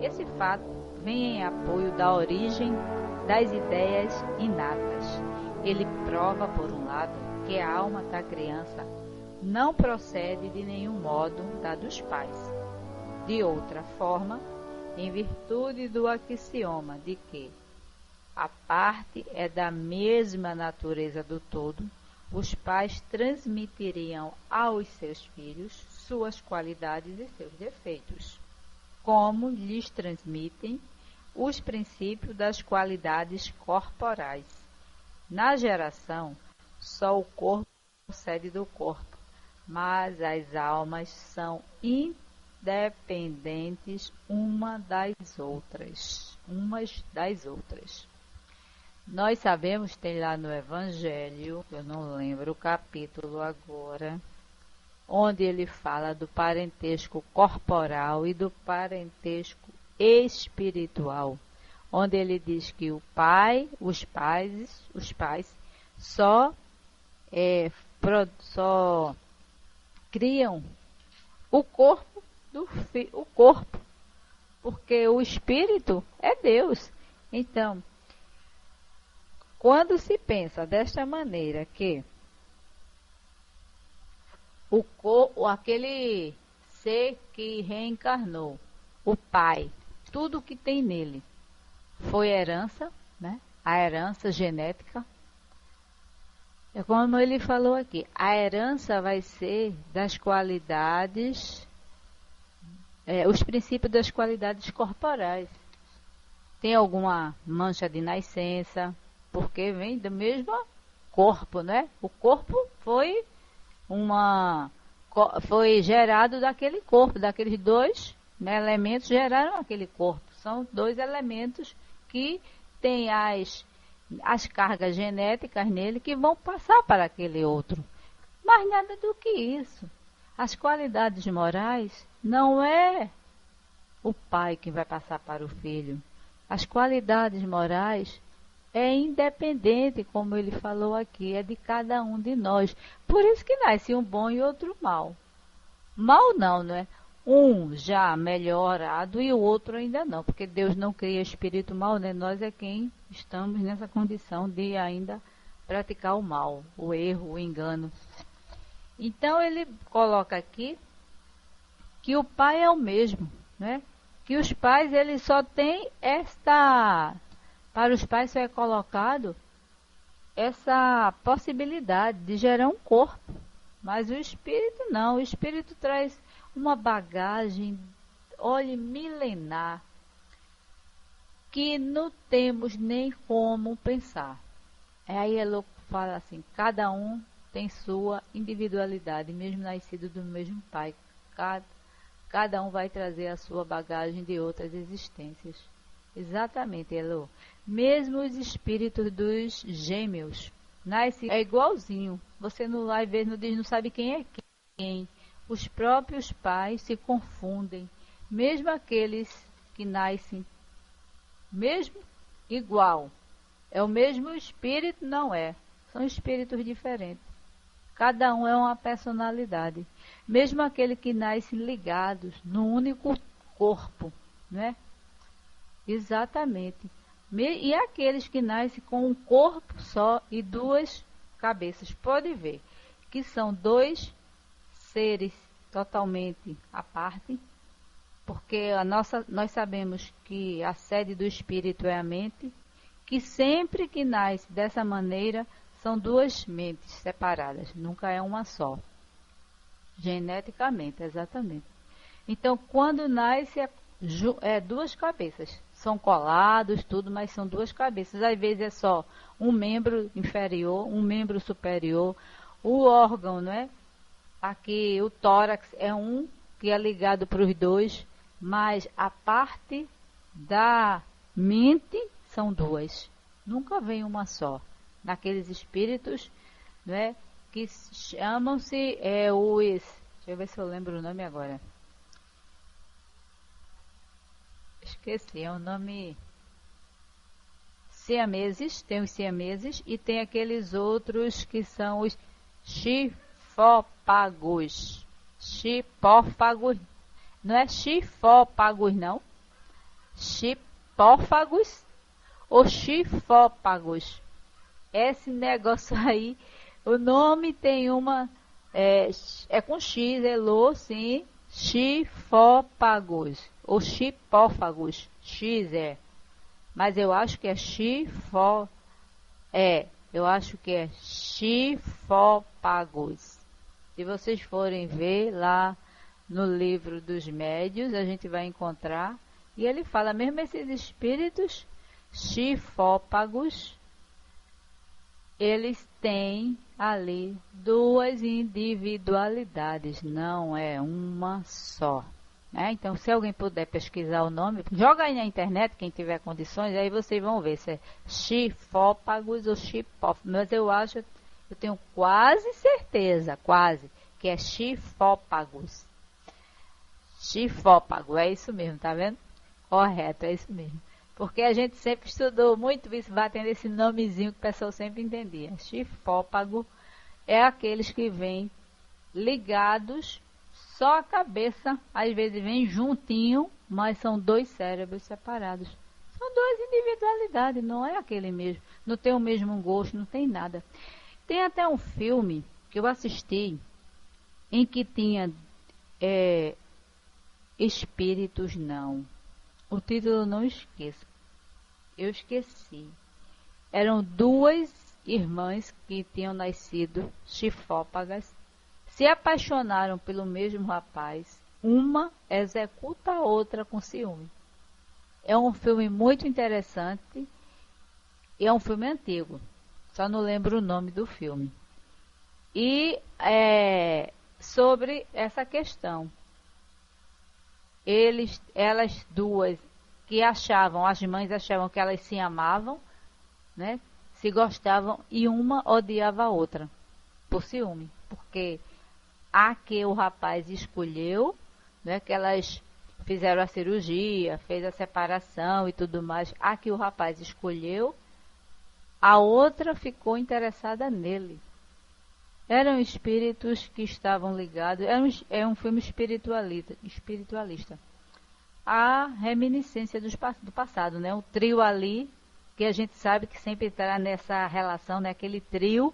Esse fato vem em apoio da origem das ideias inatas. Ele prova, por um lado, que a alma da criança não procede de nenhum modo da dos pais. De outra forma, em virtude do axioma de que a parte é da mesma natureza do todo, os pais transmitiriam aos seus filhos suas qualidades e seus defeitos, como lhes transmitem os princípios das qualidades corporais. Na geração, só o corpo procede do corpo, mas as almas são independentes umas das outras. Nós sabemos, tem lá no Evangelho, eu não lembro o capítulo agora, onde ele fala do parentesco corporal e do parentesco espiritual, onde ele diz que os pais só criam o corpo o corpo, porque o espírito é Deus. Então, quando se pensa desta maneira que aquele ser que reencarnou, o pai, tudo que tem nele foi herança, né? A herança genética. É como ele falou aqui, a herança vai ser das qualidades, os princípios das qualidades corporais. Tem alguma mancha de nascença, porque vem do mesmo corpo, né? O corpo foi gerado daquele corpo, daqueles dois, né, elementos geraram aquele corpo. São dois elementos que têm as cargas genéticas nele que vão passar para aquele outro. Mas nada do que isso. As qualidades morais não é o pai que vai passar para o filho. As qualidades morais é independente, como ele falou aqui, é de cada um de nós. Por isso que nasce um bom e outro mal. Mal não, não é? Um já melhorado e o outro ainda não, porque Deus não cria espírito mal, né? Nós é quem estamos nessa condição de ainda praticar o mal, o erro, o engano. Então ele coloca aqui que o pai é o mesmo, né? Que os pais, ele só tem para os pais só é colocado essa possibilidade de gerar um corpo, mas o espírito não, o espírito traz uma bagagem, olhe, milenar, que não temos nem como pensar. Aí ele fala assim, cada um tem sua individualidade, mesmo nascido do mesmo pai. Cada um vai trazer a sua bagagem de outras existências. Exatamente, Elô. Mesmo os espíritos dos gêmeos, nasce é igualzinho. Você não vai ver, não sabe quem é quem. Os próprios pais se confundem. Mesmo aqueles que nascem, mesmo igual. É o mesmo espírito, não é. São espíritos diferentes. Cada um é uma personalidade. Mesmo aquele que nasce ligados num único corpo, né? Exatamente. E aqueles que nascem com um corpo só e duas cabeças. Pode ver que são dois seres totalmente à parte, porque nós sabemos que a sede do espírito é a mente, que sempre que nasce dessa maneira são duas mentes separadas, nunca é uma só. Geneticamente, exatamente. Então, quando nasce, é duas cabeças. São colados, tudo, mas são duas cabeças. Às vezes é só um membro inferior, um membro superior. O órgão, não é? Aqui, o tórax é um que é ligado para os dois, mas a parte da mente são duas. Nunca vem uma só. Naqueles espíritos, não é? Que chamam-se deixa eu ver se eu lembro o nome agora. Esqueci, é o nome siameses, tem os siameses e tem aqueles outros que são os chifópagos. Chifópagos. Não é chifópagos, não. chipófagos ou chifópagos. Esse negócio aí, o nome tem uma... É com X, é Lô, sim. Chifópagos ou chipófagos. X é. Mas eu acho que é eu acho que é chifópagos. Se vocês forem ver lá no livro dos médios, a gente vai encontrar. E ele fala, mesmo esses espíritos chifópagos, eles têm ali duas individualidades, não é uma só. Então, se alguém puder pesquisar o nome, joga aí na internet, quem tiver condições, aí vocês vão ver se é chifópagos ou chipófagos. Mas eu tenho quase certeza, que é chifópagos. Chifópago, é isso mesmo, tá vendo? Correto, é isso mesmo. Porque a gente sempre estudou muito isso, batendo esse nomezinho que o pessoal sempre entendia. Chifópago é aqueles que vêm ligados, só a cabeça, às vezes vem juntinho, mas são dois cérebros separados. São duas individualidades, não é aquele mesmo. Não tem o mesmo gosto, não tem nada. Tem até um filme que eu assisti, em que tinha espíritos, não. O título eu não esqueço. Eu esqueci. Eram duas irmãs que tinham nascido chifópagas, se apaixonaram pelo mesmo rapaz. Uma executa a outra com ciúme. É um filme muito interessante. E é um filme antigo. Só não lembro o nome do filme. E sobre essa questão. Elas duas que as mães achavam que elas se amavam, né? Se gostavam, e uma odiava a outra por ciúme, porque a que o rapaz escolheu, né? Que elas fizeram a cirurgia, fez a separação e tudo mais, a que o rapaz escolheu, a outra ficou interessada nele. Eram espíritos que estavam ligados. É um filme espiritualista. A reminiscência do passado, né? O trio ali, que a gente sabe que sempre está nessa relação, né? Aquele trio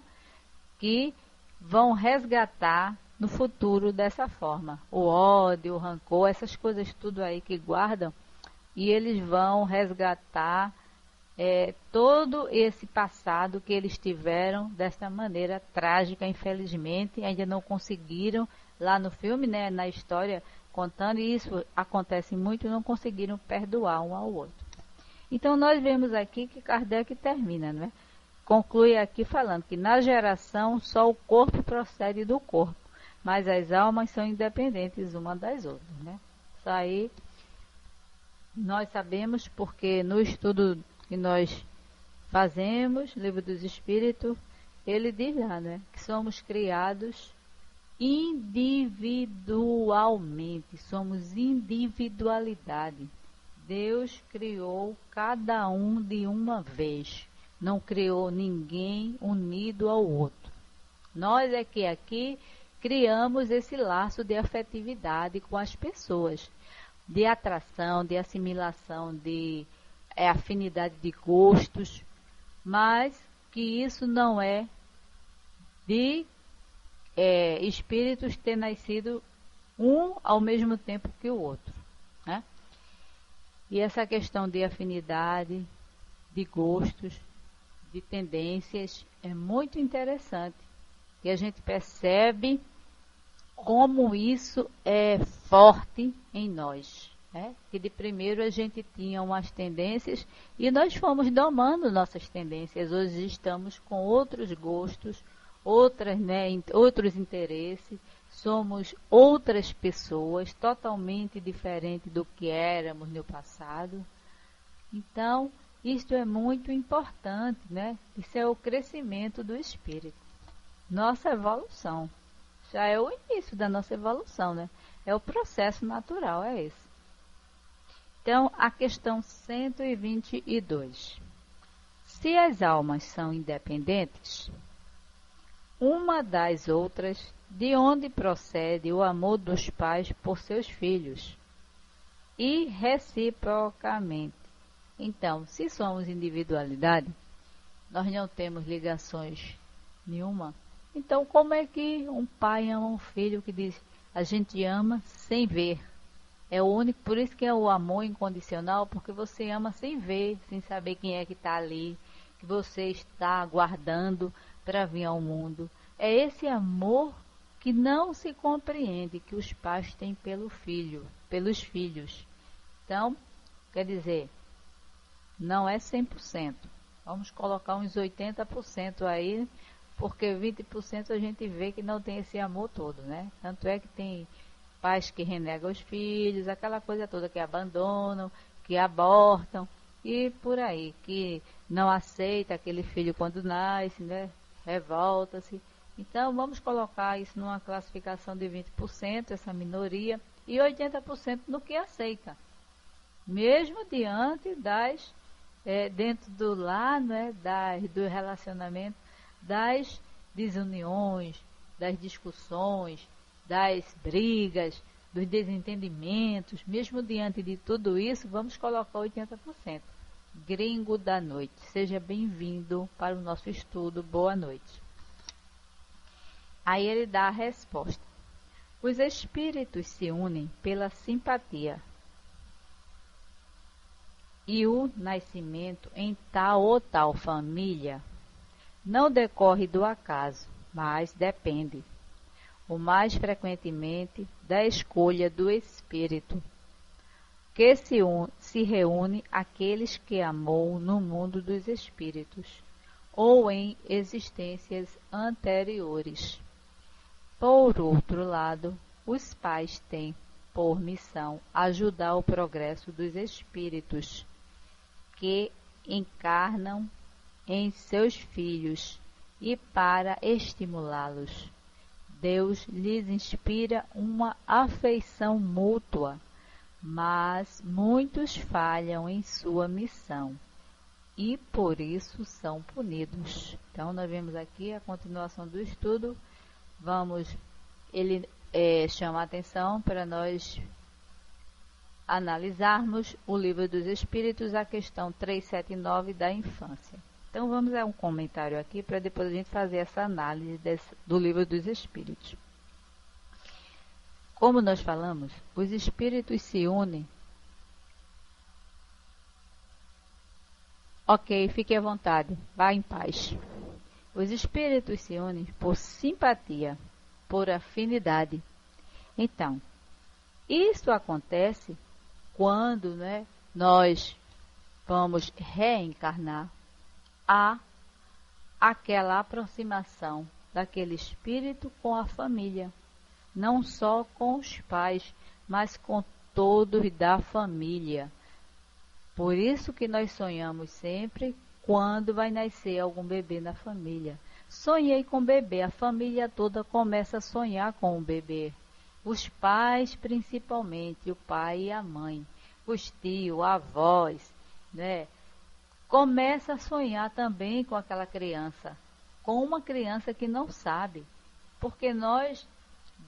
que vão resgatar no futuro dessa forma. O ódio, o rancor, essas coisas tudo aí que guardam. E eles vão resgatar todo esse passado que eles tiveram desta maneira trágica, infelizmente, ainda não conseguiram, lá no filme, né, na história, contando, e isso acontece muito, não conseguiram perdoar um ao outro. Então, nós vemos aqui que Kardec termina, né? Conclui aqui falando que na geração só o corpo procede do corpo, mas as almas são independentes uma das outras, né? Isso aí nós sabemos porque no estudo que nós fazemos, Livro dos Espíritos, ele diz lá, né, que somos criados individualmente, somos individualidade. Deus criou cada um de uma vez, não criou ninguém unido ao outro. Nós é que aqui criamos esse laço de afetividade com as pessoas, de atração, de assimilação, de afinidade de gostos, mas que isso não é de espíritos ter nascido um ao mesmo tempo que o outro, né? E essa questão de afinidade, de gostos, de tendências é muito interessante, e a gente percebe como isso é forte em nós, né? Que de primeiro a gente tinha umas tendências e nós fomos domando nossas tendências. Hoje estamos com outros gostos, outros interesses, somos outras pessoas totalmente diferentes do que éramos no passado. Então, isto é muito importante, né? Isso é o crescimento do espírito, nossa evolução. Já é o início da nossa evolução, né? É o processo natural, é esse. Então, a questão 122. Se as almas são independentes, uma das outras, de onde procede o amor dos pais por seus filhos? e reciprocamente. Então, se somos individualidade, nós não temos ligações nenhuma. Então, como é que um pai ama um filho que diz, a gente ama sem ver? É o único, por isso que é o amor incondicional, porque você ama sem ver, sem saber quem é que está ali, que você está aguardando para vir ao mundo. É esse amor que não se compreende, que os pais têm pelos filhos. Então, quer dizer, não é 100%. Vamos colocar uns 80% aí, porque 20% a gente vê que não tem esse amor todo, né? Tanto é que tem pais que renegam os filhos, aquela coisa toda que abandonam, que abortam e por aí, que não aceita aquele filho quando nasce, né? Revolta-se. Então, vamos colocar isso numa classificação de 20%, essa minoria, e 80% no que aceita. Mesmo diante dentro do lar, né, do relacionamento, das desuniões, das discussões, das brigas, dos desentendimentos, mesmo diante de tudo isso, vamos colocar 80%. Gringo da noite, seja bem-vindo para o nosso estudo, boa noite. Aí ele dá a resposta. Os espíritos se unem pela simpatia. E o nascimento em tal ou tal família não decorre do acaso, mas depende, o mais frequentemente, da escolha do espírito, que se reúne aqueles que amou no mundo dos espíritos, ou em existências anteriores. Por outro lado, os pais têm por missão ajudar o progresso dos espíritos que encarnam em seus filhos e para estimulá-los. Deus lhes inspira uma afeição mútua, mas muitos falham em sua missão e por isso são punidos. Então, nós vemos aqui a continuação do estudo. Ele chama a atenção para nós analisarmos o Livro dos Espíritos, a questão 379 da infância. Então, vamos a um comentário aqui para depois a gente fazer essa análise do Livro dos Espíritos. Como nós falamos, os espíritos se unem. Ok, fique à vontade, vá em paz. Os espíritos se unem por simpatia, por afinidade. Então, isso acontece quando, né, nós vamos reencarnar, há aquela aproximação daquele espírito com a família, não só com os pais, mas com todos da família. Por isso que nós sonhamos sempre quando vai nascer algum bebê na família. Sonhei com o bebê, a família toda começa a sonhar com o bebê. Os pais principalmente, o pai e a mãe, os tios, avós, né? Começa a sonhar também com aquela criança, com uma criança que não sabe, porque nós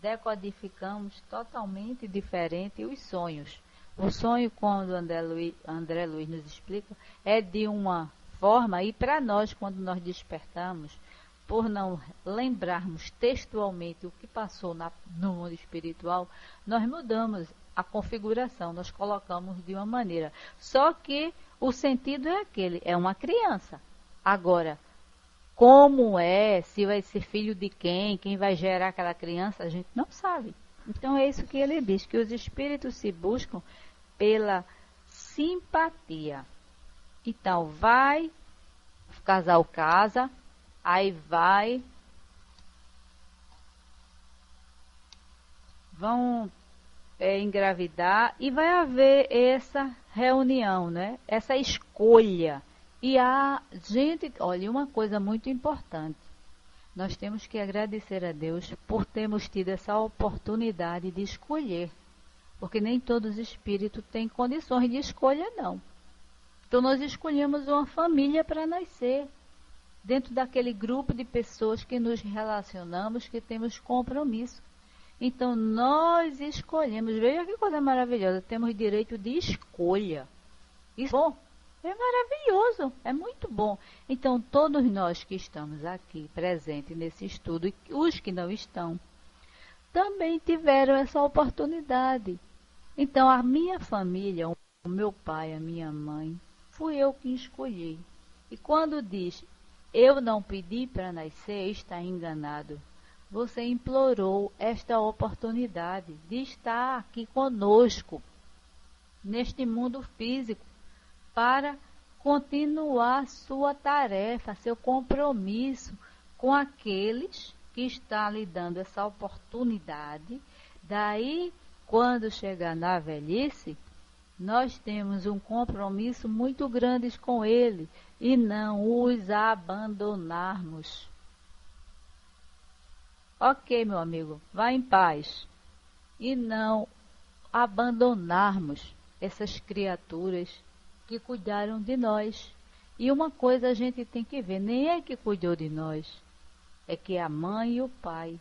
decodificamos totalmente diferente os sonhos. O sonho, quando André Luiz nos explica, é de uma forma, e para nós, quando nós despertamos, por não lembrarmos textualmente o que passou no mundo espiritual, nós mudamos a configuração, nós colocamos de uma maneira. Só que o sentido é aquele, é uma criança. Agora, como se vai ser filho de quem vai gerar aquela criança, a gente não sabe. Então é isso que ele diz, que os espíritos se buscam pela simpatia. Então o casal casa, aí vão engravidar e vai haver essa reunião, né? Essa escolha. E olha, uma coisa muito importante. Nós temos que agradecer a Deus por termos tido essa oportunidade de escolher. Porque nem todos os espíritos têm condições de escolha, não. Então, nós escolhemos uma família para nascer. Dentro daquele grupo de pessoas que nos relacionamos, que temos compromisso. Então nós escolhemos. Veja que coisa maravilhosa, temos direito de escolha. Isso é bom, é maravilhoso, é muito bom. Então todos nós que estamos aqui presentes nesse estudo, e os que não estão, também tiveram essa oportunidade. Então a minha família, o meu pai, a minha mãe, fui eu que escolhi. E quando diz, eu não pedi para nascer, está enganado. Você implorou esta oportunidade de estar aqui conosco, neste mundo físico, para continuar sua tarefa, seu compromisso com aqueles que estão lhe dando essa oportunidade. Daí, quando chegar na velhice, nós temos um compromisso muito grande com ele e não os abandonarmos. Ok, meu amigo, vá em paz. E não abandonarmos essas criaturas que cuidaram de nós. E uma coisa a gente tem que ver, nem é que cuidou de nós, é que a mãe e o pai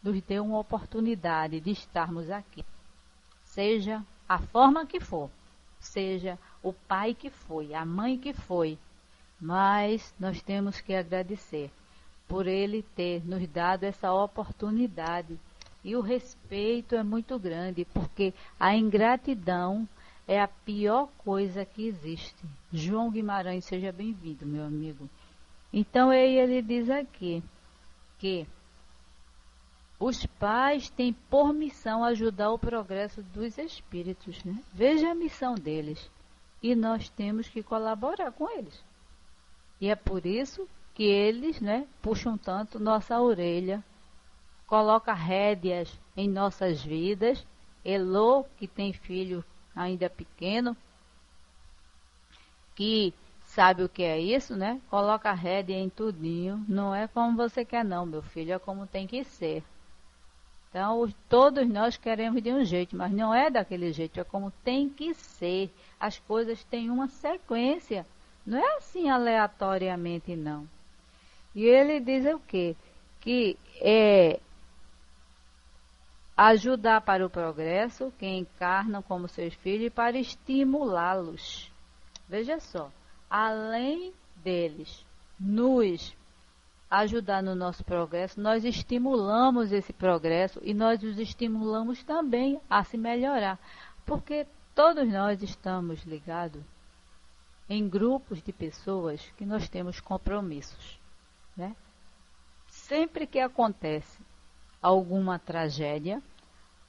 nos deu uma oportunidade de estarmos aqui. Seja a forma que for, seja o pai que foi, a mãe que foi, mas nós temos que agradecer por ele ter nos dado essa oportunidade. E o respeito é muito grande, porque a ingratidão é a pior coisa que existe. João Guimarães, seja bem-vindo, meu amigo. Então ele diz aqui que os pais têm por missão ajudar o progresso dos espíritos, né? Veja a missão deles. E nós temos que colaborar com eles. E é por isso que eles, né, puxam tanto nossa orelha, colocam rédeas em nossas vidas. Elô, que tem filho ainda pequeno, que sabe o que é isso, né? Coloca rédea em tudinho. Não é como você quer não, meu filho, é como tem que ser. Então, todos nós queremos de um jeito, mas não é daquele jeito, é como tem que ser. As coisas têm uma sequência, não é assim aleatoriamente, não. E ele diz o quê? Que é ajudar para o progresso, que encarnam como seus filhos, para estimulá-los. Veja só, além deles nos ajudar no nosso progresso, nós estimulamos esse progresso e nós os estimulamos também a se melhorar, porque todos nós estamos ligados em grupos de pessoas que nós temos compromissos, né? Sempre que acontece alguma tragédia,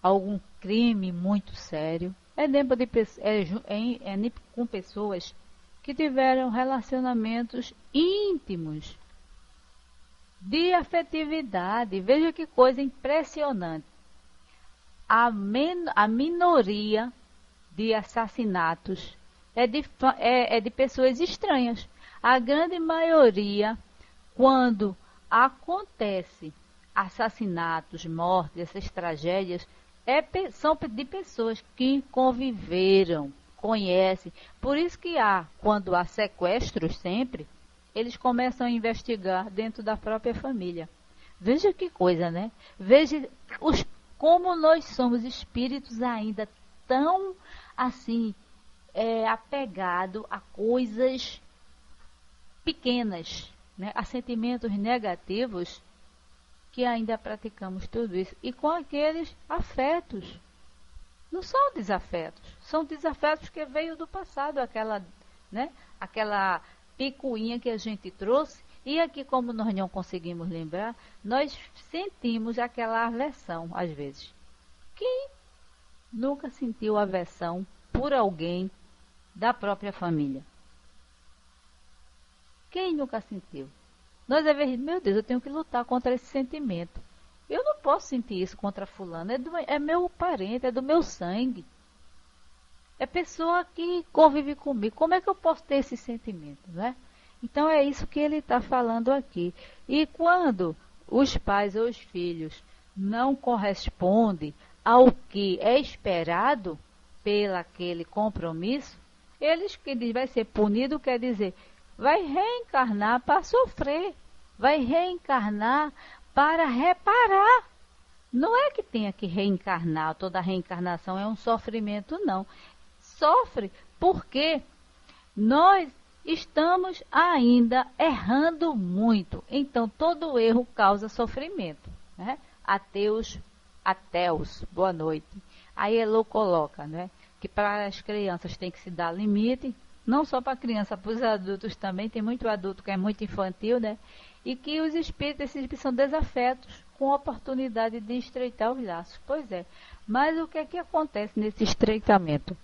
algum crime muito sério, com pessoas que tiveram relacionamentos íntimos, de afetividade. Veja que coisa impressionante. A minoria de assassinatos é de pessoas estranhas. A grande maioria, quando acontece assassinatos, mortes, essas tragédias, são de pessoas que conviveram, conhecem. Por isso que quando há sequestros sempre, eles começam a investigar dentro da própria família. Veja que coisa, né? Veja como nós somos espíritos ainda tão assim, apegados a coisas pequenas, né? A sentimentos negativos, que ainda praticamos tudo isso. E com aqueles afetos. Não são desafetos. São desafetos que veio do passado, aquela picuinha que a gente trouxe. E aqui, como nós não conseguimos lembrar, nós sentimos aquela aversão, às vezes. Quem nunca sentiu aversão por alguém da própria família? Quem nunca sentiu? Nós, às vezes, meu Deus, eu tenho que lutar contra esse sentimento. Eu não posso sentir isso contra fulano. É meu parente, é do meu sangue. É pessoa que convive comigo. Como é que eu posso ter esse sentimento, né? Então, é isso que ele está falando aqui. E quando os pais ou os filhos não correspondem ao que é esperado pelaquele compromisso, eles que diz vai ser punido, quer dizer, vai reencarnar para sofrer, vai reencarnar para reparar Não é que tenha que reencarnar, toda reencarnação é um sofrimento, não. Sofre porque nós estamos ainda errando muito. Então, todo erro causa sofrimento, né? Ateus, boa noite. Aí Elo coloca, né, que para as crianças tem que se dar limite, não só para a criança, para os adultos também, tem muito adulto que é muito infantil, né? E que os espíritos, esses espíritos são desafetos, com oportunidade de estreitar os laços. Pois é, mas o que é que acontece nesse estreitamento?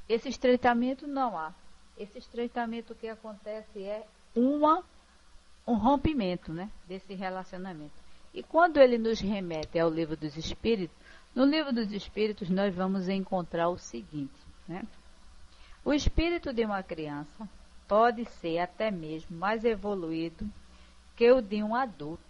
Esse estreitamento não há. Esse estreitamento que acontece é um rompimento, né, desse relacionamento. E quando ele nos remete ao livro dos Espíritos, no livro dos Espíritos nós vamos encontrar o seguinte, né? O espírito de uma criança pode ser até mesmo mais evoluído que o de um adulto.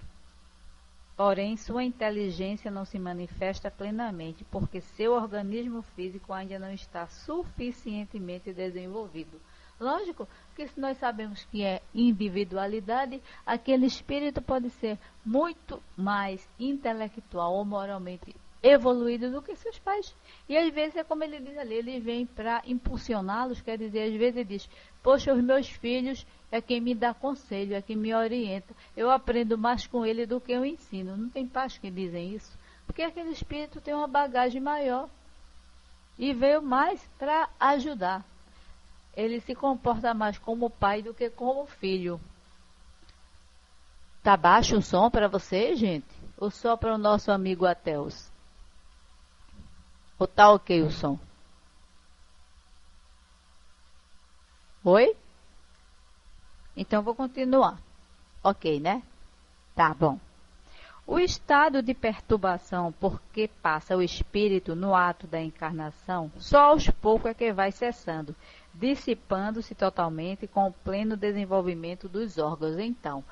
Porém, sua inteligência não se manifesta plenamente, porque seu organismo físico ainda não está suficientemente desenvolvido. Lógico que se nós sabemos que é individualidade, aquele espírito pode ser muito mais intelectual ou moralmente evoluído do que seus pais. E às vezes é como ele diz ali, ele vem para impulsioná-los, quer dizer, às vezes ele diz, poxa, os meus filhos é quem me dá conselho, é quem me orienta. Eu aprendo mais com ele do que eu ensino. Não tem pais que dizem isso? Porque aquele espírito tem uma bagagem maior e veio mais para ajudar. Ele se comporta mais como pai do que como filho. Tá baixo o som para você, gente? Ou só para o nosso amigo Ateus? Ou tá ok o som? Oi? Então vou continuar. Ok, né? Tá bom. O estado de perturbação por que passa o espírito no ato da encarnação, só aos poucos é que vai cessando, dissipando-se totalmente com o pleno desenvolvimento dos órgãos. Então,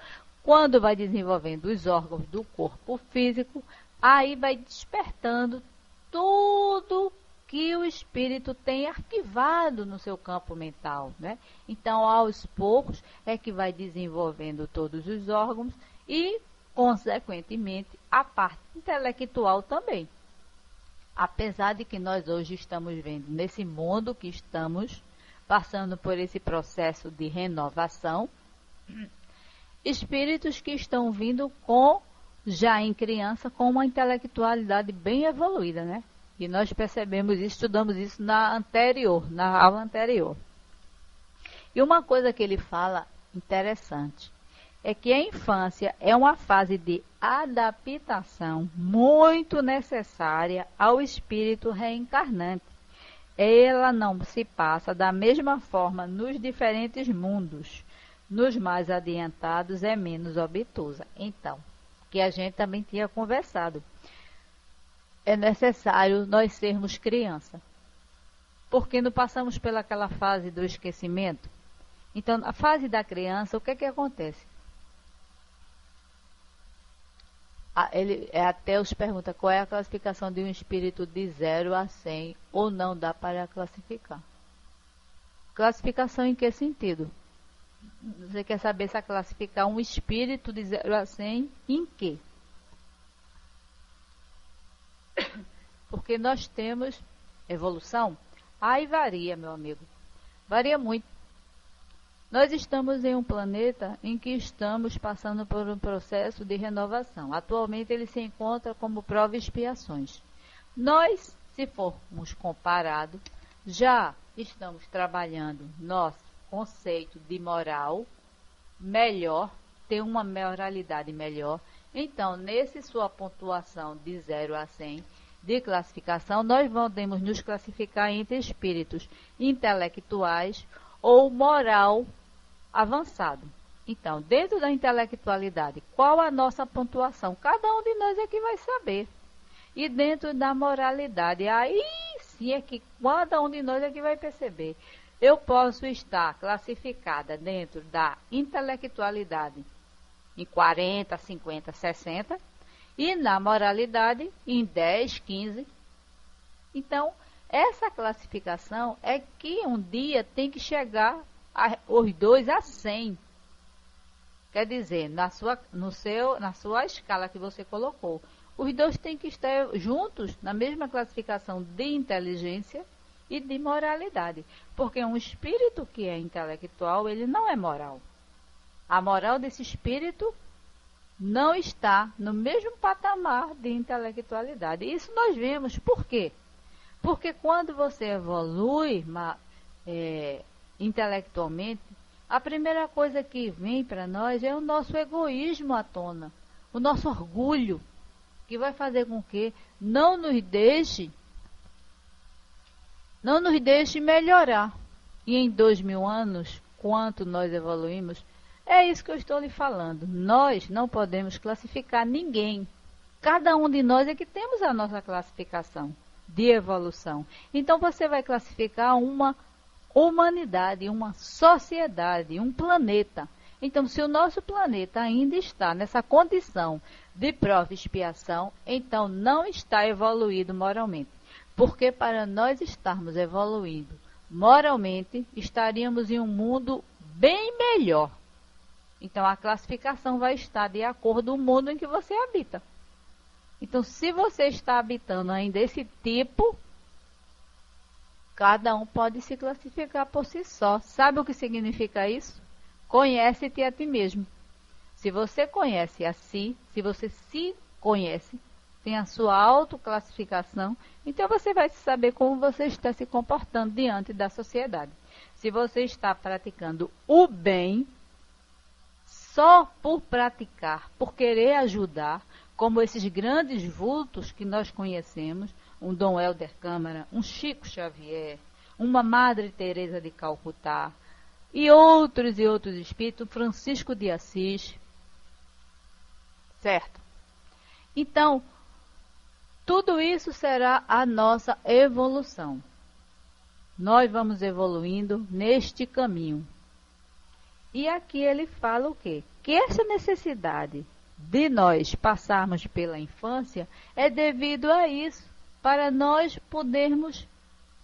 quando vai desenvolvendo os órgãos do corpo físico, aí vai despertando tudo que o espírito tem arquivado no seu campo mental, né? Então, aos poucos, é que vai desenvolvendo todos os órgãos e, consequentemente, a parte intelectual também. Apesar de que nós hoje estamos vendo nesse mundo que estamos passando por esse processo de renovação, espíritos que estão vindo já em criança, com uma intelectualidade bem evoluída, né? E nós percebemos isso, estudamos isso na aula anterior. E uma coisa que ele fala interessante é que a infância é uma fase de adaptação muito necessária ao espírito reencarnante. Ela não se passa da mesma forma nos diferentes mundos. Nos mais adiantados é menos obtusa. Então, que a gente também tinha conversado. É necessário nós sermos criança. Porque não passamos pelaquela fase do esquecimento. Então, a fase da criança, o que é que acontece? Ateus pergunta qual é a classificação de um espírito de 0 a 100 ou não dá para classificar. Classificação em que sentido? Você quer saber se classificar um espírito de 0 a 100 em quê? Porque nós temos evolução. Aí varia, meu amigo. Varia muito. Nós estamos em um planeta em que estamos passando por um processo de renovação. Atualmente ele se encontra como prova e expiações. Nós, se formos comparados, já estamos trabalhando nosso conceito de moral melhor, ter uma moralidade melhor. Então, nesse sua pontuação de 0 a 100 de classificação, nós podemos nos classificar entre espíritos intelectuais ou moral avançado. Então, dentro da intelectualidade, qual a nossa pontuação? Cada um de nós é que vai saber. E dentro da moralidade, aí sim é que cada um de nós é que vai perceber. Eu posso estar classificada dentro da intelectualidade em 40, 50, 60 e na moralidade em 10, 15. Então, essa classificação é que um dia tem que chegar os 2 a 100. Quer dizer, na sua escala que você colocou. Os dois têm que estar juntos na mesma classificação de inteligência e de moralidade. Porque um espírito que é intelectual, ele não é moral. A moral desse espírito não está no mesmo patamar de intelectualidade. Isso nós vimos. Por quê? Porque quando você evolui intelectualmente, a primeira coisa que vem para nós é o nosso egoísmo à tona, o nosso orgulho, que vai fazer com que não nos deixe melhorar. E em 2000 anos, quanto nós evoluímos, é isso que eu estou lhe falando. Nós não podemos classificar ninguém. Cada um de nós é que temos a nossa classificação de evolução. Então você vai classificar uma humanidade, uma sociedade, um planeta. Então, se o nosso planeta ainda está nessa condição de prova e expiação, então não está evoluído moralmente. Porque para nós estarmos evoluindo moralmente, estaríamos em um mundo bem melhor. Então, a classificação vai estar de acordo com o mundo em que você habita. Então, se você está habitando ainda esse tipo, cada um pode se classificar por si só. Sabe o que significa isso? Conhece-te a ti mesmo. Se você conhece a si, se você se conhece, tem a sua autoclassificação, então você vai saber como você está se comportando diante da sociedade. Se você está praticando o bem, só por praticar, por querer ajudar, como esses grandes vultos que nós conhecemos, um Dom Helder Câmara, um Chico Xavier, uma Madre Teresa de Calcutá, e outros espíritos, Francisco de Assis, certo? Então, tudo isso será a nossa evolução. Nós vamos evoluindo neste caminho. E aqui ele fala o quê? Que essa necessidade de nós passarmos pela infância é devido a isso, para nós podermos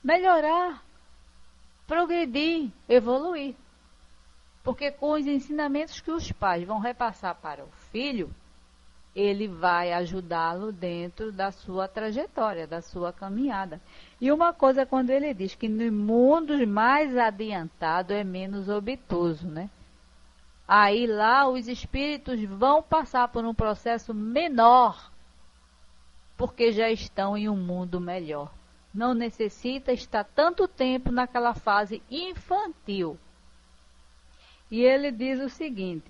melhorar, progredir, evoluir. Porque com os ensinamentos que os pais vão repassar para o filho, ele vai ajudá-lo dentro da sua trajetória, da sua caminhada. E uma coisa, quando ele diz que no mundo mais adiantado é menos obtuso, né? Aí lá os espíritos vão passar por um processo menor, porque já estão em um mundo melhor. Não necessita estar tanto tempo naquela fase infantil. E ele diz o seguinte: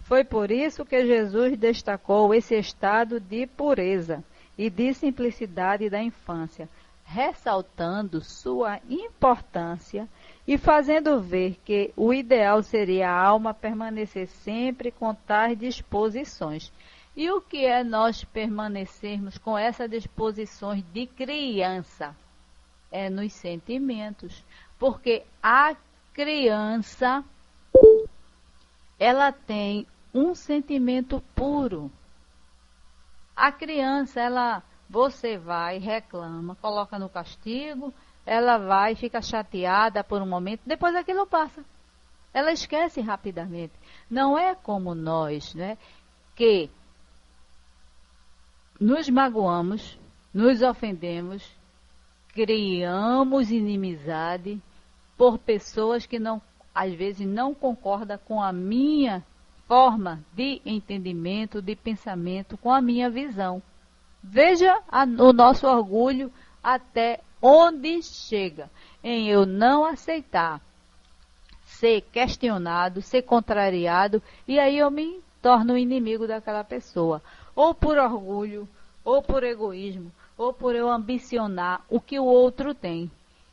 foi por isso que Jesus destacou esse estado de pureza e de simplicidade da infância, ressaltando sua importância e fazendo ver que o ideal seria a alma permanecer sempre com tais disposições. E o que é nós permanecermos com essas disposições de criança? É nos sentimentos. Porque a criança, ela tem um sentimento puro. A criança, você vai, reclama, coloca no castigo, ela vai, fica chateada por um momento, depois aquilo passa. Ela esquece rapidamente. Não é como nós, né, que nos magoamos, nos ofendemos, criamos inimizade por pessoas que às vezes não concordam com a minha forma de entendimento, de pensamento, com a minha visão. Veja o nosso orgulho até onde chega, em eu não aceitar, ser questionado, ser contrariado, e aí eu me torno inimigo daquela pessoa, ou por orgulho, ou por egoísmo, ou por eu ambicionar o que o outro tem.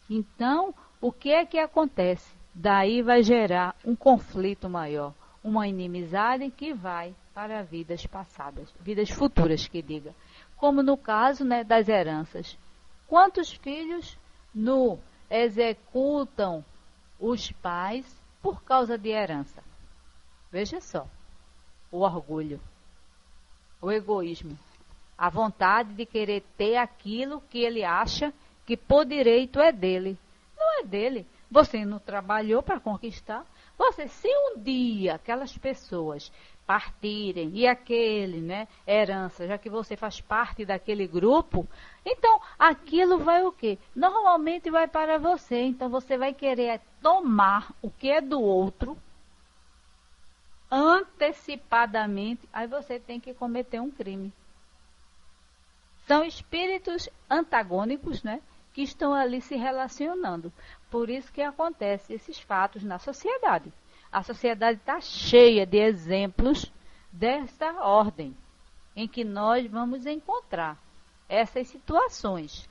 Então, o que é que acontece? Daí vai gerar um conflito maior, uma inimizade que vai para vidas passadas, vidas futuras, que diga. Como no caso, né, das heranças. Quantos filhos executam os pais por causa de herança? Veja só, o orgulho, o egoísmo, a vontade de querer ter aquilo que ele acha que por direito é dele. Não é dele. Você não trabalhou para conquistar. Se um dia aquelas pessoas partirem, e aquele, né, herança, já que você faz parte daquele grupo, então aquilo vai o quê? Normalmente vai para você, então você vai querer tomar o que é do outro, antecipadamente, aí você tem que cometer um crime. São espíritos antagônicos, né, que estão ali se relacionando. Por isso que acontecem esses fatos na sociedade. A sociedade está cheia de exemplos desta ordem, em que nós vamos encontrar essas situações.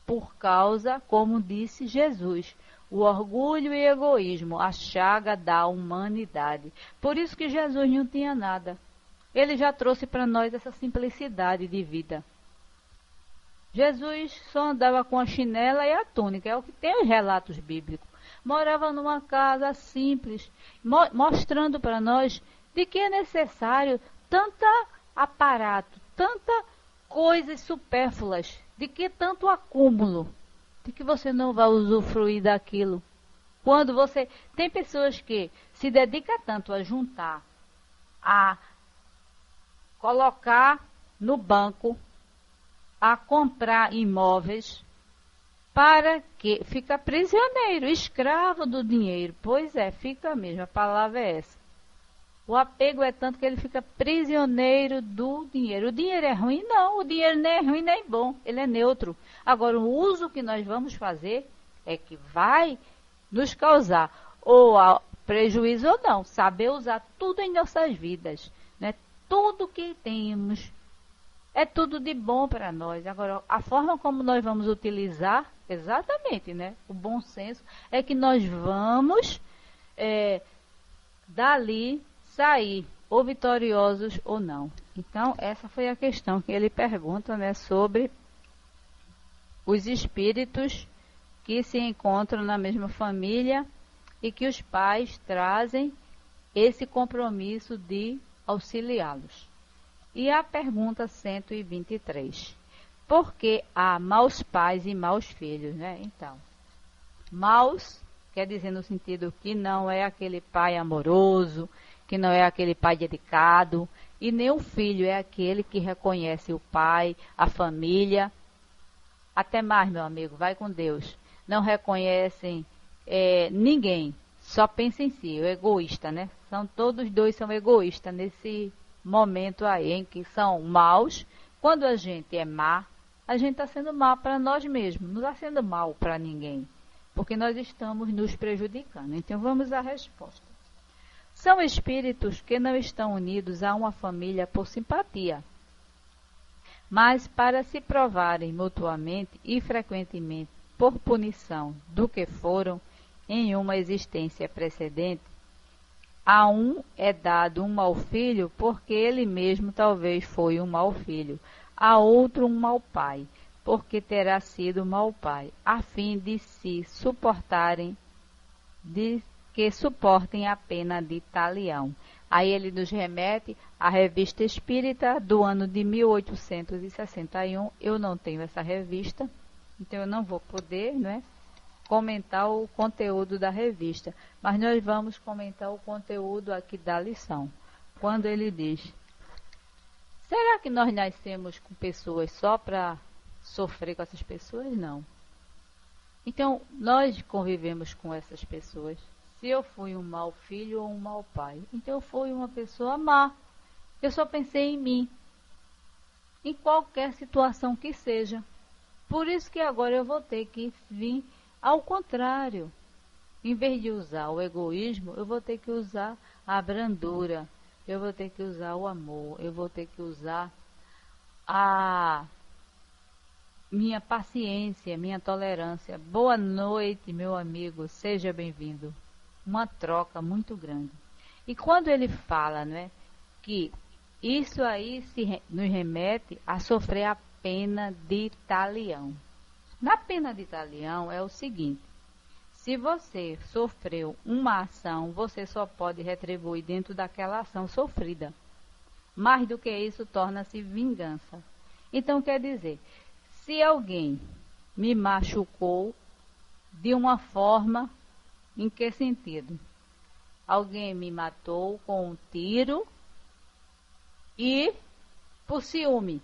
Por causa, como disse Jesus, o orgulho e egoísmo, a chaga da humanidade. Por isso que Jesus não tinha nada. Ele já trouxe para nós essa simplicidade de vida. Jesus só andava com a chinela e a túnica, é o que tem os relatos bíblicos. Morava numa casa simples, mostrando para nós de que é necessário tanto aparato, tanta coisas supérfluas, de que tanto acúmulo, de que você não vai usufruir daquilo. Quando você... Tem pessoas que se dedicam tanto a juntar, a colocar no banco, a comprar imóveis, para que fica prisioneiro, escravo do dinheiro. Pois é, fica mesmo, a palavra é essa. O apego é tanto que ele fica prisioneiro do dinheiro. O dinheiro é ruim? Não, o dinheiro nem é ruim nem bom, ele é neutro. Agora, o uso que nós vamos fazer é que vai nos causar ou prejuízo ou não. Saber usar tudo em nossas vidas, né? Tudo que temos é tudo de bom para nós. Agora, a forma como nós vamos utilizar, exatamente, né? O bom senso é que nós vamos dali sair, ou vitoriosos ou não. Então, essa foi a questão que ele pergunta, né? Sobre os espíritos que se encontram na mesma família e que os pais trazem esse compromisso de auxiliá-los. E a pergunta 123. Por que há maus pais e maus filhos, né? Então, maus quer dizer no sentido que não é aquele pai amoroso, que não é aquele pai dedicado, e nem o filho é aquele que reconhece o pai, a família. Até mais, meu amigo, vai com Deus. Não reconhecem ninguém, só pensa em si, o egoísta, né? Todos dois são egoístas nesse momento aí em que são maus. Quando a gente é má, a gente está sendo mal para nós mesmos, não está sendo mal para ninguém, porque nós estamos nos prejudicando. Então vamos à resposta. São espíritos que não estão unidos a uma família por simpatia, mas para se provarem mutuamente e frequentemente por punição do que foram em uma existência precedente. A um é dado um mau filho, porque ele mesmo talvez foi um mau filho. A outro um mau pai, porque terá sido mau pai, a fim de se suportarem, de que suportem a pena de talião. Aí ele nos remete à Revista Espírita do ano de 1861. Eu não tenho essa revista, então eu não vou poder, né, comentar o conteúdo da revista, mas nós vamos comentar o conteúdo aqui da lição. Quando ele diz: será que nós nascemos com pessoas só para sofrer com essas pessoas? Não. Então, nós convivemos com essas pessoas. Se eu fui um mau filho ou um mau pai, então eu fui uma pessoa má. Eu só pensei em mim, em qualquer situação que seja. Por isso que agora eu vou ter que vir ao contrário. Em vez de usar o egoísmo, eu vou ter que usar a brandura, eu vou ter que usar o amor, eu vou ter que usar a minha paciência, minha tolerância. Boa noite, meu amigo, seja bem-vindo. Uma troca muito grande. E quando ele fala, né, que isso aí nos remete a sofrer a pena de talião. Na pena de talião é o seguinte: se você sofreu uma ação, você só pode retribuir dentro daquela ação sofrida. Mais do que isso, torna-se vingança. Então, quer dizer, se alguém me machucou de uma forma, em que sentido? alguém me matou com um tiro e por ciúme.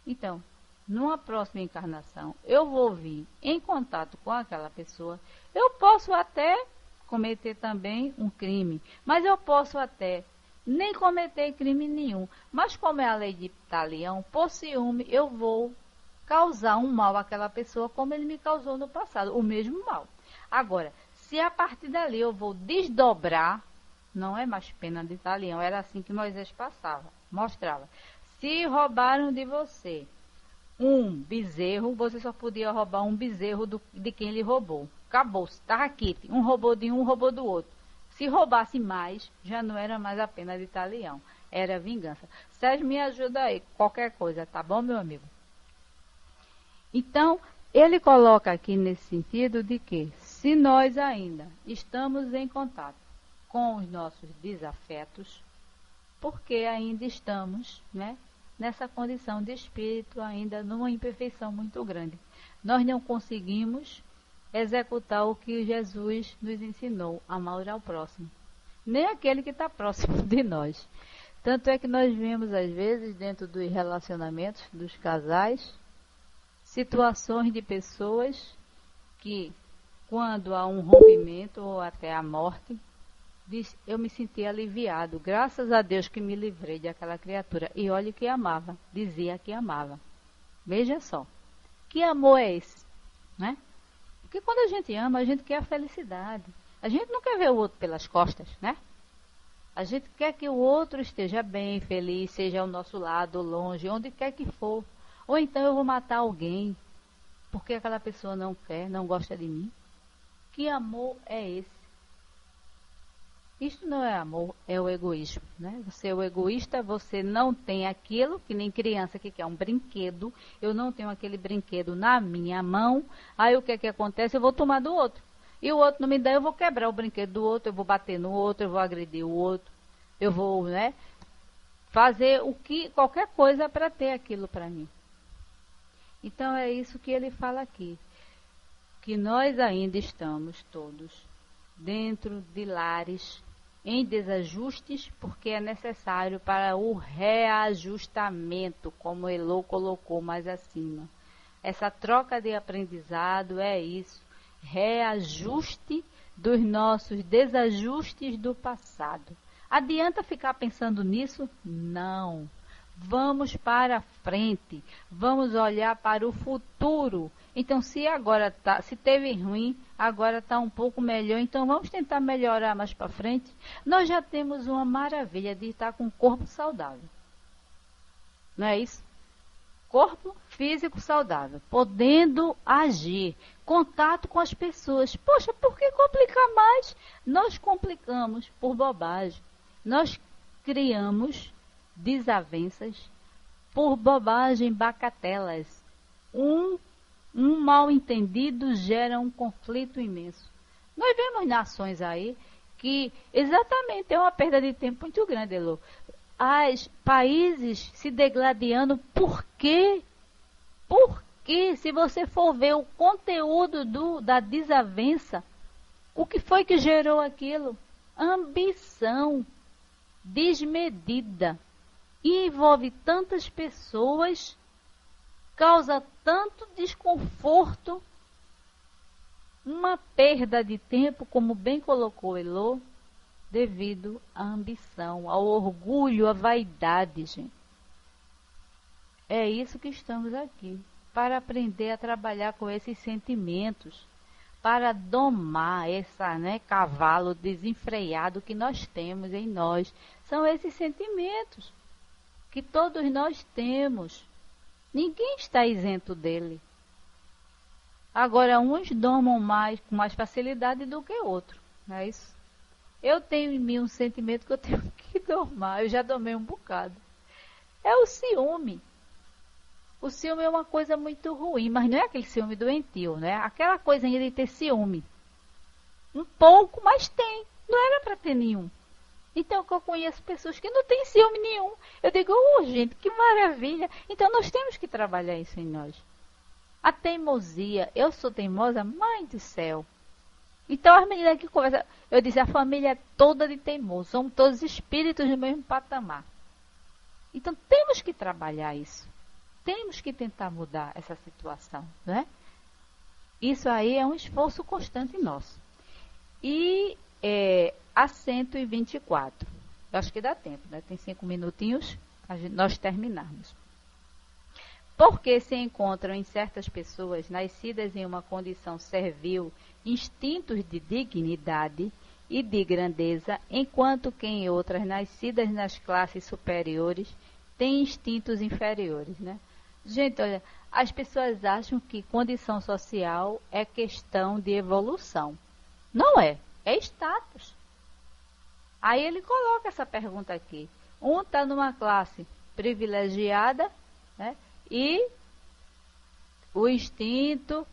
Então, numa próxima encarnação, eu vou vir em contato com aquela pessoa. Eu posso até cometer também um crime, mas eu posso até nem cometer crime nenhum. Mas como é a lei de Talião, por ciúme eu vou causar um mal àquela pessoa como ele me causou no passado, o mesmo mal. Agora, se a partir dali eu vou desdobrar, não é mais pena de Talião, era assim que Moisés mostrava. Se roubaram de você um bezerro, você só podia roubar um bezerro de quem lhe roubou. Acabou, estava aqui, um roubou de um, roubou do outro. Se roubasse mais, já não era mais a pena de Talião, era vingança. Sérgio, me ajuda aí, qualquer coisa, tá bom, meu amigo? Então, ele coloca aqui nesse sentido de que, se nós ainda estamos em contato com os nossos desafetos, porque ainda estamos, né, nessa condição de espírito, ainda numa imperfeição muito grande. Nós não conseguimos executar o que Jesus nos ensinou, amar ao próximo, nem aquele que está próximo de nós. Tanto é que nós vemos, às vezes, dentro dos relacionamentos dos casais, situações de pessoas que, quando há um rompimento ou até a morte, diz, eu me senti aliviado, graças a Deus que me livrei daquela criatura. E olhe que amava, dizia que amava. Veja só, que amor é esse, né? Porque quando a gente ama, a gente quer a felicidade. A gente não quer ver o outro pelas costas, né? A gente quer que o outro esteja bem, feliz, seja ao nosso lado, longe, onde quer que for. Ou então eu vou matar alguém, porque aquela pessoa não quer, não gosta de mim. Que amor é esse? Isto não é amor, é o egoísmo, né? Você é o egoísta, você não tem aquilo, que nem criança que quer um brinquedo. Eu não tenho aquele brinquedo na minha mão. Aí o que é que acontece? Eu vou tomar do outro. E o outro não me dá, eu vou quebrar o brinquedo do outro, eu vou bater no outro, eu vou agredir o outro. Eu vou, né, fazer qualquer coisa para ter aquilo para mim. Então é isso que ele fala aqui. Que nós ainda estamos todos dentro de lares em desajustes, porque é necessário para o reajustamento, como Elô colocou mais acima. Essa troca de aprendizado é isso, reajuste dos nossos desajustes do passado. Adianta ficar pensando nisso? Não. Vamos para frente, vamos olhar para o futuro. Então, se agora se teve ruim, agora está um pouco melhor, então vamos tentar melhorar mais para frente. Nós já temos uma maravilha de estar com um corpo saudável. Não é isso? Corpo físico saudável, podendo agir, contato com as pessoas. Poxa, por que complicar mais? Nós complicamos por bobagem. Nós criamos desavenças por bobagem, bacatelas. Um mal entendido gera um conflito imenso. Nós vemos nações aí que exatamente é uma perda de tempo muito grande, Elô. As países se degladiando, por quê? Porque se você for ver o conteúdo da desavença, o que foi que gerou aquilo? Ambição desmedida. E envolve tantas pessoas, causa tanto desconforto, uma perda de tempo, como bem colocou Elô, devido à ambição, ao orgulho, à vaidade, gente. É isso que estamos aqui, para aprender a trabalhar com esses sentimentos, para domar essa, cavalo desenfreado que nós temos em nós. São esses sentimentos que todos nós temos. Ninguém está isento dele. Agora, uns domam com mais facilidade do que outros, não é isso? Eu tenho em mim um sentimento que eu tenho que domar. Eu já domei um bocado. É o ciúme. O ciúme é uma coisa muito ruim, mas não é aquele ciúme doentio, né? Aquela coisinha de ter ciúme. Um pouco, mas tem. Não era para ter nenhum. Então, eu conheço pessoas que não têm ciúme nenhum. Eu digo, gente, que maravilha. Então, nós temos que trabalhar isso em nós. A teimosia. Eu sou teimosa, mãe do céu. Então as meninas que conversam, eu disse, a família é toda de teimoso, somos todos espíritos no mesmo patamar. Então temos que trabalhar isso. Temos que tentar mudar essa situação, né? Isso aí é um esforço constante nosso. E a 124. Eu acho que dá tempo, né? Tem 5 minutinhos para nós terminarmos. Porque se encontram em certas pessoas nascidas em uma condição servil instintos de dignidade e de grandeza, enquanto que em outras nascidas nas classes superiores têm instintos inferiores, né? Gente, olha, as pessoas acham que condição social é questão de evolução. Não é, é status. Aí ele coloca essa pergunta aqui. Um está numa classe privilegiada, né? E o instinto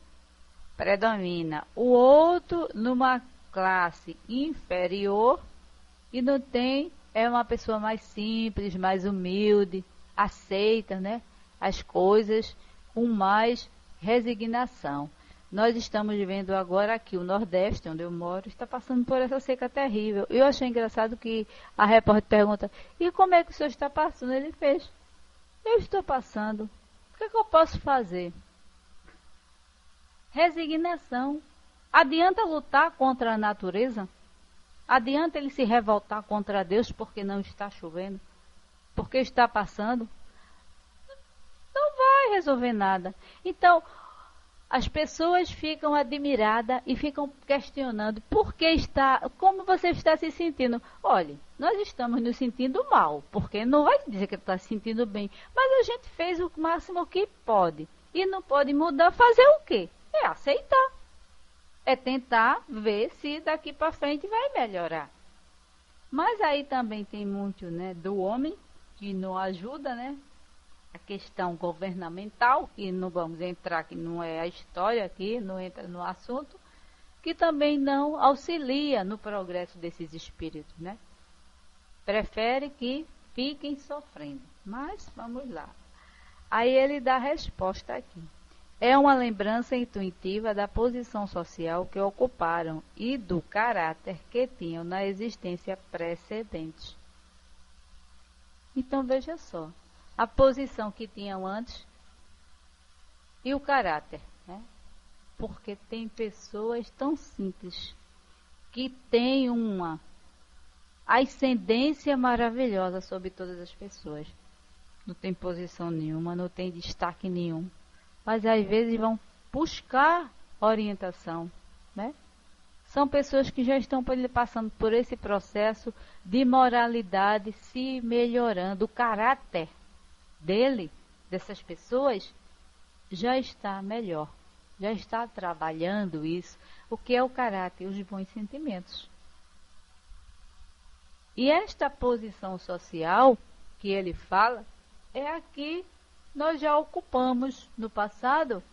predomina. O outro numa classe inferior e não tem, é uma pessoa mais simples, mais humilde, aceita, né, as coisas com mais resignação. Nós estamos vivendo agora aqui, o Nordeste, onde eu moro, está passando por essa seca terrível. Eu achei engraçado que a repórter pergunta, e como é que o senhor está passando? Ele fez, eu estou passando. O que eu posso fazer? Resignação. Adianta lutar contra a natureza? Adianta ele se revoltar contra Deus porque não está chovendo? Porque está passando? Não vai resolver nada. Então, as pessoas ficam admiradas e ficam questionando como você está se sentindo. Olha, nós estamos nos sentindo mal, porque não vai dizer que está se sentindo bem, mas a gente fez o máximo que pode e não pode mudar. Fazer o quê? É aceitar. É tentar ver se daqui para frente vai melhorar. Mas aí também tem muito, né, do homem que não ajuda, né? A questão governamental, que não vamos entrar, que não é a história aqui, não entra no assunto, que também não auxilia no progresso desses espíritos, né? Prefere que fiquem sofrendo. Mas vamos lá. Aí ele dá a resposta aqui. É uma lembrança intuitiva da posição social que ocuparam e do caráter que tinham na existência precedente. Então veja só. A posição que tinham antes e o caráter, né? Porque tem pessoas tão simples que têm uma ascendência maravilhosa sobre todas as pessoas. Não tem posição nenhuma, não tem destaque nenhum, mas às vezes vão buscar orientação, né? São pessoas que já estão passando por esse processo de moralidade, se melhorando, o caráter dessas pessoas, já está melhor, já está trabalhando isso, o que é o caráter, os bons sentimentos. E esta posição social que ele fala, é a que nós já ocupamos no passado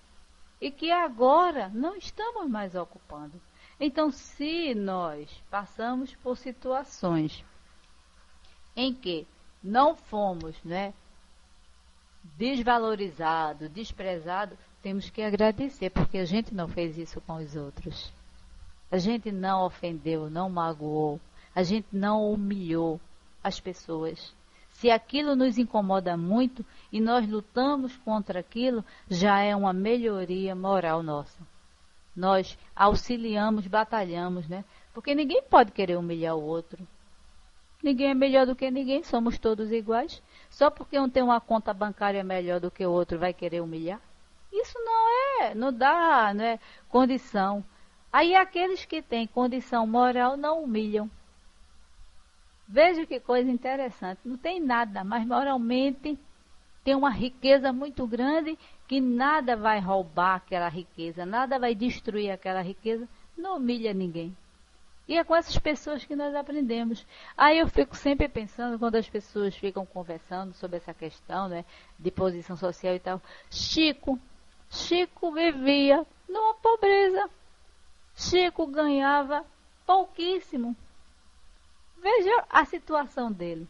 e que agora não estamos mais ocupando. Então, se nós passamos por situações em que não fomos, né, desvalorizado, desprezado, temos que agradecer, porque a gente não fez isso com os outros. A gente não ofendeu, não magoou, a gente não humilhou as pessoas. Se aquilo nos incomoda muito e nós lutamos contra aquilo, já é uma melhoria moral nossa. Nós auxiliamos, batalhamos, né? Porque ninguém pode querer humilhar o outro. Ninguém é melhor do que ninguém, somos todos iguais. Só porque um tem uma conta bancária melhor do que o outro vai querer humilhar? Isso não dá, né, condição. Aí aqueles que têm condição moral não humilham. Veja que coisa interessante, não tem nada, mas moralmente tem uma riqueza muito grande que nada vai roubar aquela riqueza, nada vai destruir aquela riqueza, não humilha ninguém. E é com essas pessoas que nós aprendemos. Aí eu fico sempre pensando, quando as pessoas ficam conversando sobre essa questão, né, de posição social e tal. Chico vivia numa pobreza. Chico ganhava pouquíssimo. Veja a situação dele.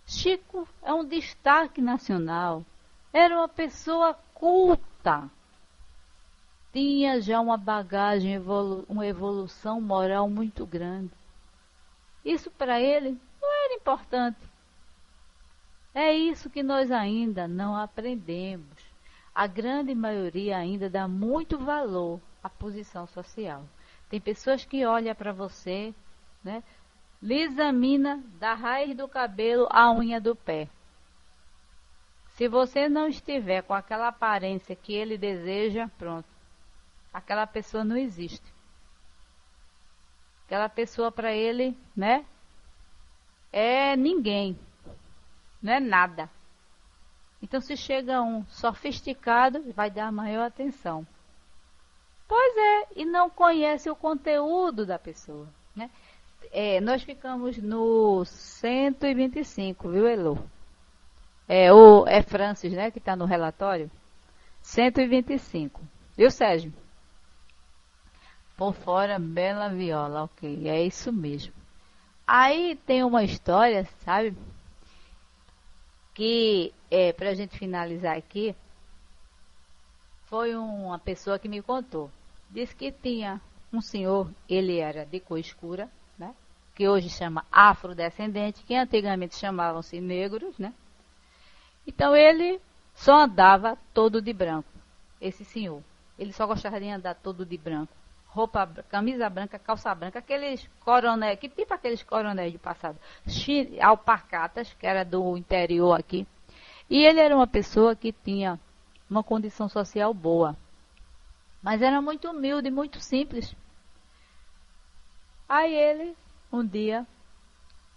Chico é um destaque nacional. Era uma pessoa culta. tinha já uma bagagem, uma evolução moral muito grande. Isso para ele não era importante. É isso que nós ainda não aprendemos. A grande maioria ainda dá muito valor à posição social. Tem pessoas que olham para você, né, lhe examina da raiz do cabelo à unha do pé. Se você não estiver com aquela aparência que ele deseja, pronto. Aquela pessoa não existe. Aquela pessoa para ele, né, é ninguém. Não é nada. Então, se chega um sofisticado, vai dar maior atenção. Pois é, e não conhece o conteúdo da pessoa, né? Nós ficamos no 125, viu, Elô? É Francis, né, que está no relatório. 125. Viu, Sérgio? Por fora, bela viola, ok. É isso mesmo. Aí tem uma história, sabe? Que, para a gente finalizar aqui, foi uma pessoa que me contou. Disse que tinha um senhor, ele era de cor escura, né? Que hoje chama afrodescendente, que antigamente chamavam-se negros, né? Então ele só andava todo de branco, esse senhor. Ele só gostava de andar todo de branco. Roupa, camisa branca, calça branca, aqueles coronéis, que tipo aqueles coronéis do passado, alparcatas, que era do interior aqui. E ele era uma pessoa que tinha uma condição social boa, mas era muito humilde, muito simples. Aí ele, um dia,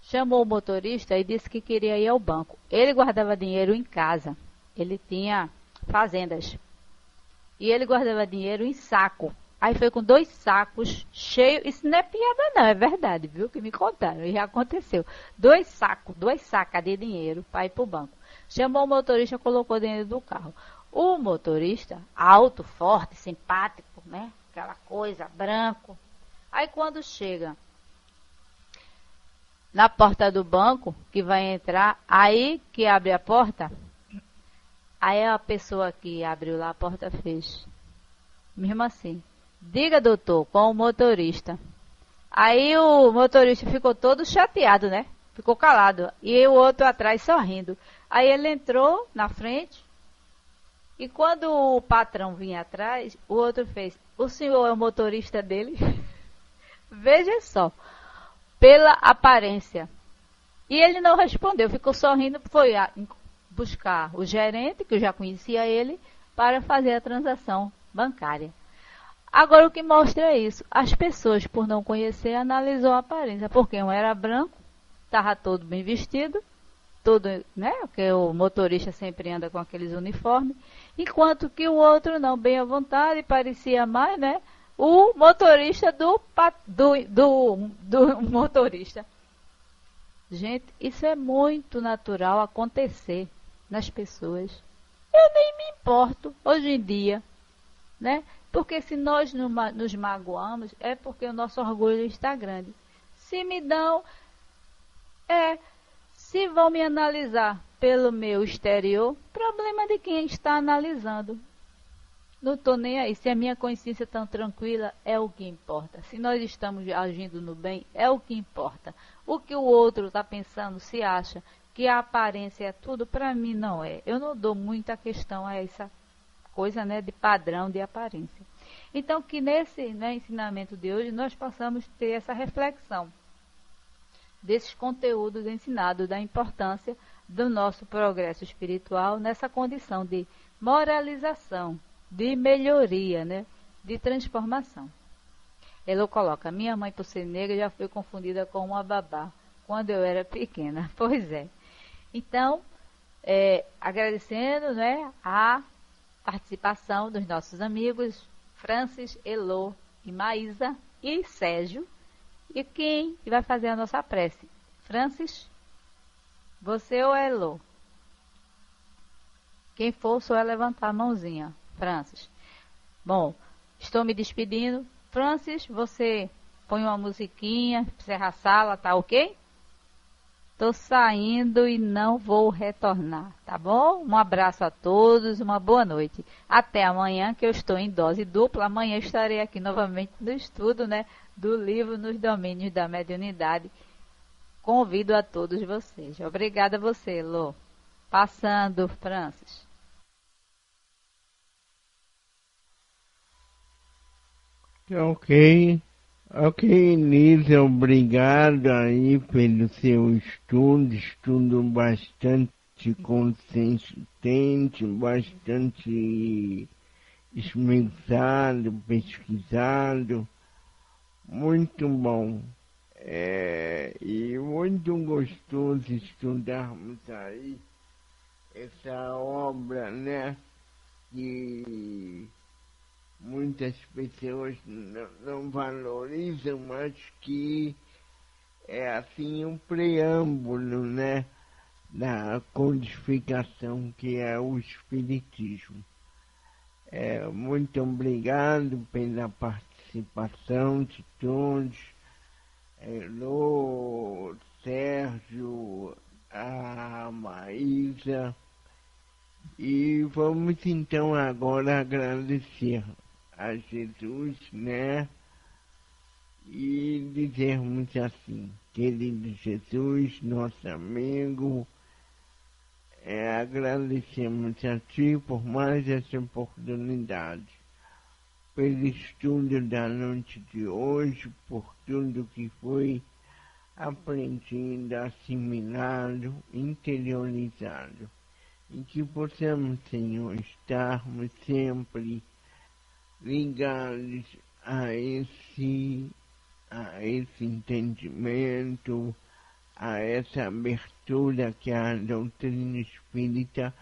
chamou o motorista e disse que queria ir ao banco. Ele guardava dinheiro em casa, ele tinha fazendas, e ele guardava dinheiro em saco. Aí foi com 2 sacos cheios, isso não é piada não, é verdade, viu, que me contaram, e já aconteceu. 2 sacas de dinheiro para ir para o banco. Chamou o motorista, colocou dentro do carro. O motorista, alto, forte, simpático, né, aquela coisa, branco. Aí quando chega na porta do banco, que vai entrar, aí que abre a porta, aí a pessoa que abriu lá a porta fez, mesmo assim, diga, doutor, com o motorista. Aí o motorista ficou todo chateado, né? Ficou calado. E o outro atrás sorrindo. Aí ele entrou na frente. E quando o patrão vinha atrás, o outro fez: o senhor é o motorista dele? Veja só. Pela aparência. E ele não respondeu. Ficou sorrindo. Foi buscar o gerente, que eu já conhecia ele, para fazer a transação bancária. Agora o que mostra é isso. As pessoas, por não conhecer, analisou a aparência. Porque um era branco, estava todo bem vestido, todo, né? Porque o motorista sempre anda com aqueles uniformes. Enquanto que o outro não, bem à vontade, parecia mais, né? O motorista do motorista. Gente, isso é muito natural acontecer nas pessoas. Eu nem me importo hoje em dia, né? Porque se nós nos magoamos, é porque o nosso orgulho está grande. Se me dão, se vão me analisar pelo meu exterior, problema de quem está analisando. Não estou nem aí. Se a minha consciência está tão tranquila, é o que importa. Se nós estamos agindo no bem, é o que importa. O que o outro está pensando, se acha que a aparência é tudo, para mim não é. Eu não dou muita questão a essa coisa, né, de padrão de aparência. Então, que nesse, né, ensinamento de hoje, nós possamos ter essa reflexão desses conteúdos ensinados, da importância do nosso progresso espiritual nessa condição de moralização, de melhoria, né, de transformação. Ele coloca: minha mãe, por ser negra, já foi confundida com uma babá quando eu era pequena. Pois é. Então, agradecendo, né, a participação dos nossos amigos Francis, Elô e Maísa e Sérgio. E quem vai fazer a nossa prece? Francis, você ou Elô? Quem for, só é levantar a mãozinha. Francis. Bom, estou me despedindo. Francis, você põe uma musiquinha, encerra a sala, tá ok? Estou saindo e não vou retornar, tá bom? Um abraço a todos, uma boa noite. Até amanhã, que eu estou em dose dupla. Amanhã estarei aqui novamente no estudo, né, do livro Nos Domínios da Mediunidade. Convido a todos vocês. Obrigada a você, Lô. Passando, Francis. Ok. Ok, Nisa, obrigado aí pelo seu estudo bastante consistente, bastante esmiuçado, pesquisado, muito bom. E muito gostoso estudarmos aí essa obra, né, que muitas pessoas não valorizam, mas que é assim um preâmbulo, né, da codificação que é o Espiritismo. Muito obrigado pela participação de todos, Elô, Sérgio, a Maísa, e vamos então agora agradecer a Jesus, né? E dizermos assim: querido Jesus, nosso amigo, agradecemos a Ti por mais essa oportunidade, pelo estudo da noite de hoje, por tudo que foi aprendido, assimilado, interiorizado, e que possamos, Senhor, estarmos sempre ligados a esse entendimento, a essa abertura que a doutrina espírita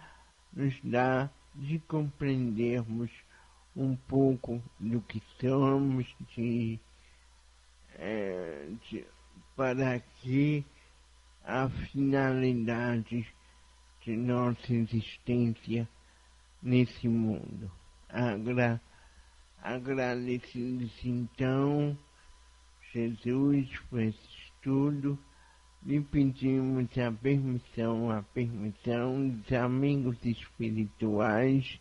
nos dá de compreendermos um pouco do que somos, para que a finalidade de nossa existência nesse mundo. Agradecidos então, Jesus, por esse estudo, lhe pedimos a permissão dos amigos espirituais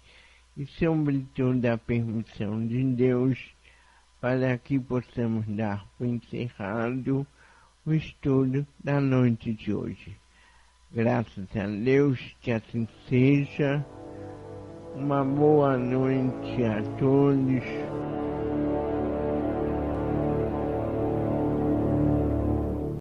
e, sobretudo, a permissão de Deus, para que possamos dar por encerrado o estudo da noite de hoje. Graças a Deus que assim seja. Uma boa noite a todos.